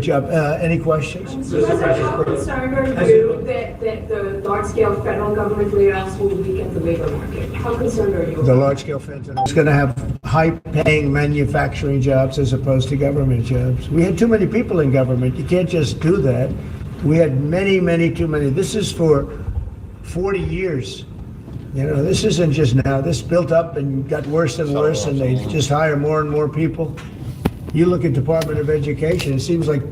job. Any questions? Mr. President, how concerned are you that the large-scale federal government layoffs will weaken the labor market? How concerned are you? The large-scale fentanyl is going to have high-paying manufacturing jobs as opposed to government jobs. We had too many people in government. You can't just do that. We had too many. This is for 40 years. You know, this isn't just now. This built up and got worse and worse, and they just hire more and more people. You look at Department of Education, it seems like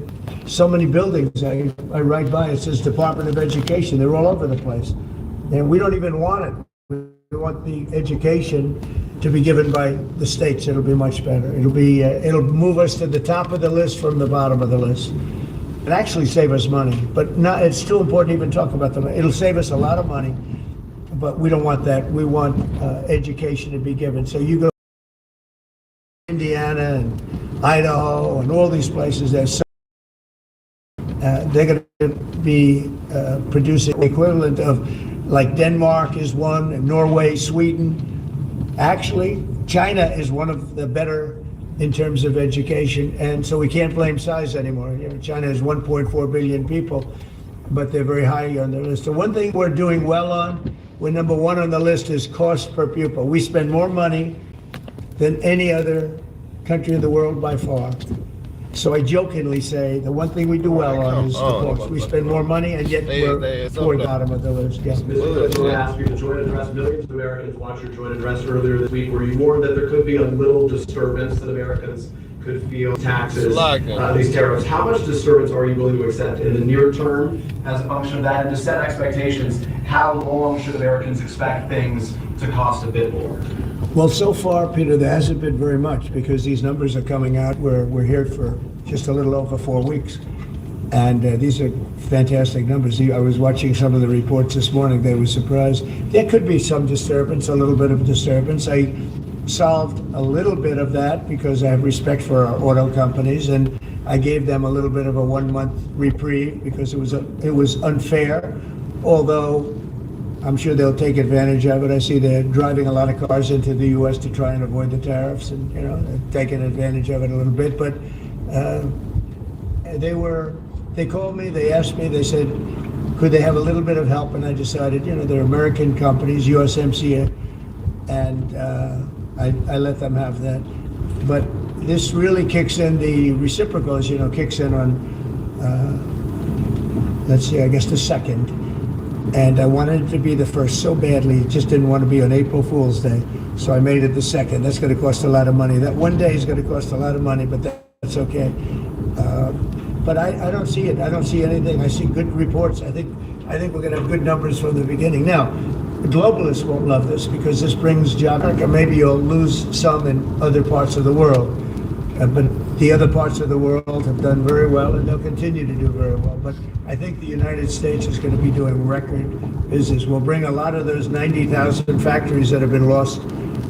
so many buildings I ride by, it says Department of Education. They're all over the place. And we don't even want it. We want the education to be given by the states. It'll be much better. It'll move us to the top of the list from the bottom of the list. It actually save us money, but not, it's too important to even talk about the money. It'll save us a lot of money, but we don't want that. We want education to be given. So you go to Indiana and Idaho and all these places, they're going to be producing the equivalent of, like Denmark is one, and Norway, Sweden. Actually, China is one of the better in terms of education, and so we can't blame size anymore. You know, China has 1.4 billion people, but they're very high on the list. The one thing we're doing well on, we're number one on the list, is cost per pupil. We spend more money than any other country in the world by far. So I jokingly say the one thing we do well on is the cost. We spend more money, and yet we're toward the bottom of the list. Yeah. Mr. President, I asked you to joint address. Millions of Americans watched your joint address earlier this week, where you warned that there could be a little disturbance, that Americans could feel taxes, these tariffs. How much disturbance are you willing to accept in the near term as a function of that? And to set expectations, how long should Americans expect things to cost a bit more? Well, so far, Peter, there hasn't been very much, because these numbers are coming out. We're here for just a little over 4 weeks. And these are fantastic numbers. I was watching some of the reports this morning. They were surprised. There could be some disturbance, a little bit of disturbance. I solved a little bit of that because I have respect for our auto companies, and I gave them a little bit of a 1 month reprieve because it was unfair, although I'm sure they'll take advantage of it. I see they're driving a lot of cars into the U.S. to try and avoid the tariffs, and they're taking advantage of it a little bit. But they called me, they asked me, they said, could they have a little bit of help? And I decided, they're American companies, USMCA, and I let them have that. But this really kicks in, the reciprocals, kicks in on, let's see, I guess the 2nd. And I wanted it to be the 1st so badly, just didn't want to be on April Fool's Day. So I made it the 2nd. That's going to cost a lot of money. That one day is going to cost a lot of money, but that's okay. But I don't see it. I don't see anything. I see good reports. I think we're going to have good numbers from the beginning. Now, the globalists won't love this because this brings jobs. Maybe you'll lose some in other parts of the world. But the other parts of the world have done very well, and they'll continue to do very well. But I think the United States is going to be doing record business. We'll bring a lot of those 90,000 factories that have been lost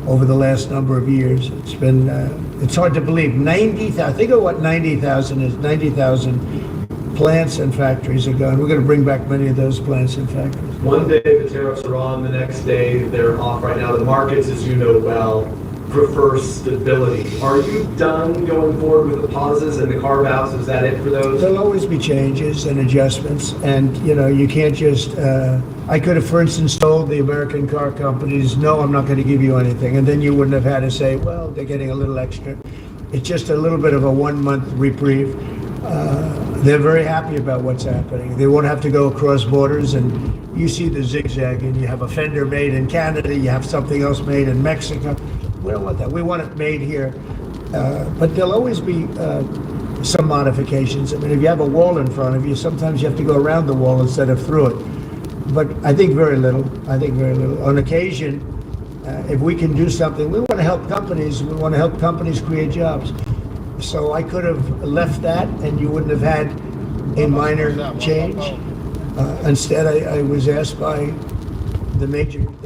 over the last number of years. It's hard to believe. 90,000, think of what 90,000 is. 90,000 plants and factories are gone. We're going to bring back many of those plants and factories. One day the tariffs are on, the next day they're off. Right now the markets, as you know well, prefer stability. Are you done going forward with the pauses and the carve-outs? Is that it for those? There'll always be changes and adjustments, and you can't just. I could have, for instance, told the American car companies, no, I'm not going to give you anything, and then you wouldn't have had to say, well, they're getting a little extra. It's just a little bit of a 1 month reprieve. They're very happy about what's happening. They won't have to go across borders, and you see the zigzagging. You have a fender made in Canada, you have something else made in Mexico. We don't want that. We want it made here. But there'll always be some modifications. I mean, if you have a wall in front of you, sometimes you have to go around the wall instead of through it. But I think very little. On occasion, if we can do something, we want to help companies. We want to help companies create jobs. So I could have left that, and you wouldn't have had a minor change. Instead, I was asked by the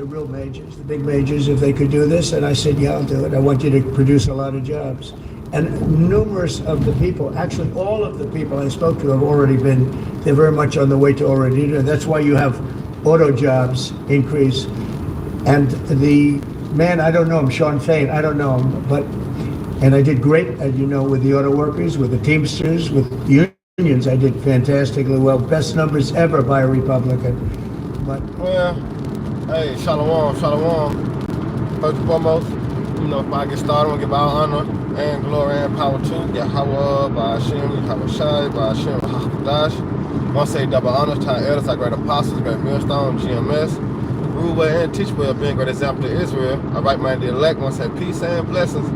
real majors, the big majors, if they could do this, and I said, yeah, I'll do it. I want you to produce a lot of jobs. And numerous of the people, actually all of the people I spoke to have already they're very much on the way to already do it. That's why you have auto jobs increase. And the man, I don't know him, Sean Fain, I don't know him, and I did great, as you know, with the auto workers, with the Teamsters, with union unions, I did fantastically well. Best numbers ever by a Republican. But Well, hey, shalom, shalom. First and foremost, you know, if I get started, I want to give all honor and glory and power to Yahweh, Ba'ashim, Yahweh Shai, Ba'ashim, Hakadosh. I want to say double honors to our elders, our great apostles, great millstone, GMS, rule well and teach well, being great example to Israel. All right, minded elect, I want to say peace and blessings.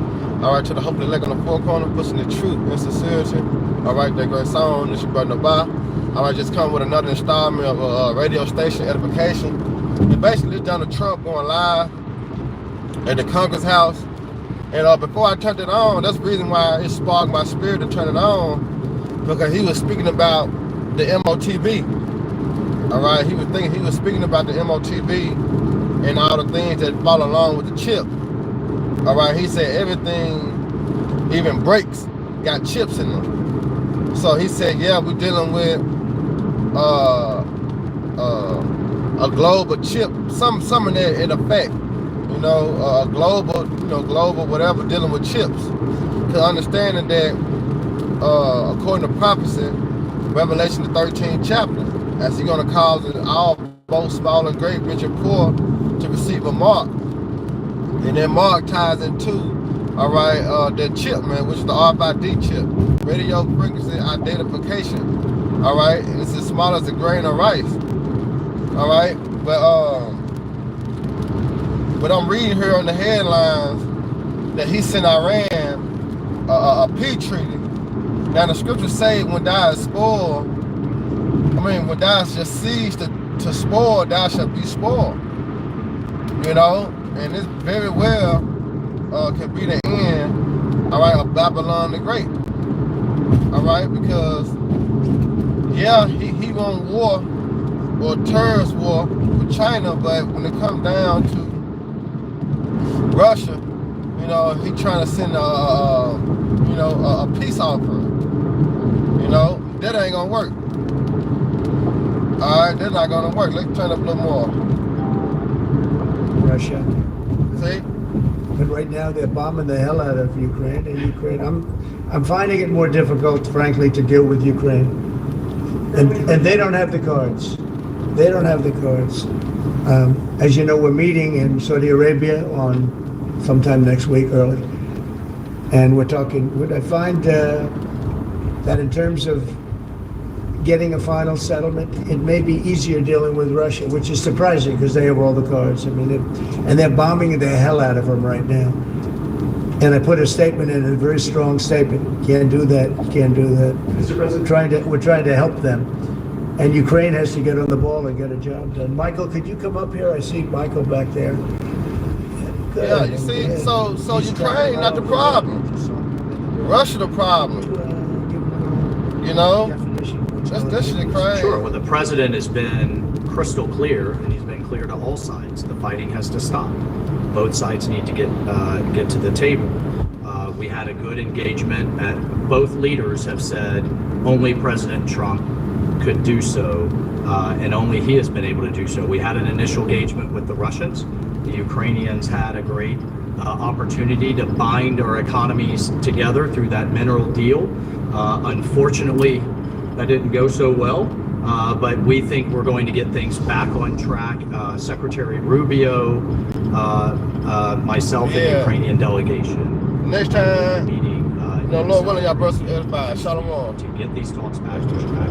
All right, to the hopefully elect on the four corner, pushing the truth and sincerity. All right, that great song, this is Brother Naba. All right, just come with another installment of radio station edification. And basically, it's Donald Trump going live at the Congress House. And before I turned it on, that's the reason why it sparked my spirit to turn it on, because he was speaking about the MOTB. All right, he was speaking about the MOTB and all the things that follow along with the chip. All right, he said everything, even brakes, got chips in them. So he said, yeah, we're dealing with a global chip, some of that in effect, you know, global whatever, dealing with chips. Because understanding that, according to prophecy, Revelation the 13th chapter, as he's going to cause all, both small and great, rich and poor, to receive a mark. And that mark ties into, all right, that chip, man, which is the RFID chip, radio frequency identification. All right, and it's as small as a grain of rice. All right, but I'm reading here on the headlines that he sent Iran a peace treaty. Now the scriptures say when thou is spoiled, when thou is just ceased to spoil, thou shalt be spoiled. You know, and this very well can be the end, all right, of Babylon the Great. All right, because yeah, he won war or terrorist war with China, but when it comes down to Russia, you know, he trying to send a peace offering. You know, that ain't gonna work. All right, that's not gonna work. Let's turn up a little more. Russia. See? But right now they're bombing the hell out of Ukraine. And Ukraine, I'm finding it more difficult, frankly, to deal with Ukraine. And they don't have the cards. They don't have the cards. As you know, we're meeting in Saudi Arabia on sometime next week, early. And we're talking, I find that in terms of getting a final settlement, it may be easier dealing with Russia, which is surprising because they have all the cards. I mean, and they're bombing the hell out of them right now. And I put a statement in, a very strong statement. Can't do that. Can't do that. Mr. President, We're trying to help them, and Ukraine has to get on the ball and get a job done. Michael, could you come up here? I see Michael back there. Yeah, you see, so Ukraine not the problem. Russia the problem. You know, that's Ukraine. Sure. Well, the president has been crystal clear, and he's been clear to all sides. The fighting has to stop. Both sides need to get to the table. We had a good engagement. Both leaders have said only President Trump could do so, and only he has been able to do so. We had an initial engagement with the Russians. The Ukrainians had a great opportunity to bind our economies together through that mineral deal. Unfortunately, that didn't go so well, but we think we're going to get things back on track. Secretary Rubio, myself, and the Ukrainian delegation. Next time, meeting. Lord willing, y'all brothers edified. Shalom. To get these talks back on track.